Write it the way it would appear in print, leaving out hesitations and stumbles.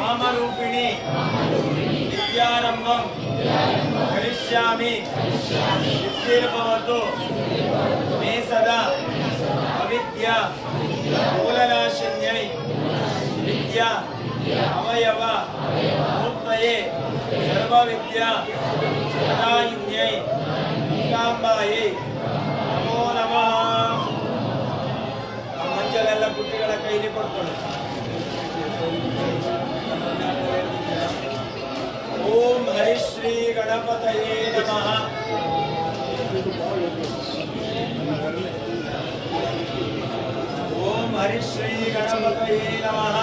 कामरूपिणी विद्यारंभं करिष्यामि सिद्धिर्भवतु मे सदा अविद्या मूलनाशिन्यै विद्या अवयव मूर्तये सर्वविद्या प्रदायिन्यै मूकाम्बायै नमो नमः. ಆ ಮಂಜಲೆಲ್ಲ ಪುಟ್ಟಿಗಳ ಕೈಲಿ ಕೊಡ್ಕೊಳ್ಳಿ. ಓಂ ಹರಿಶ್ರೀ ಗಣಪತಯೇ ನಮಃ. ಓಂ ಹರಿಶ್ರೀ ಗಣಪತಯೇ ನಮಃ.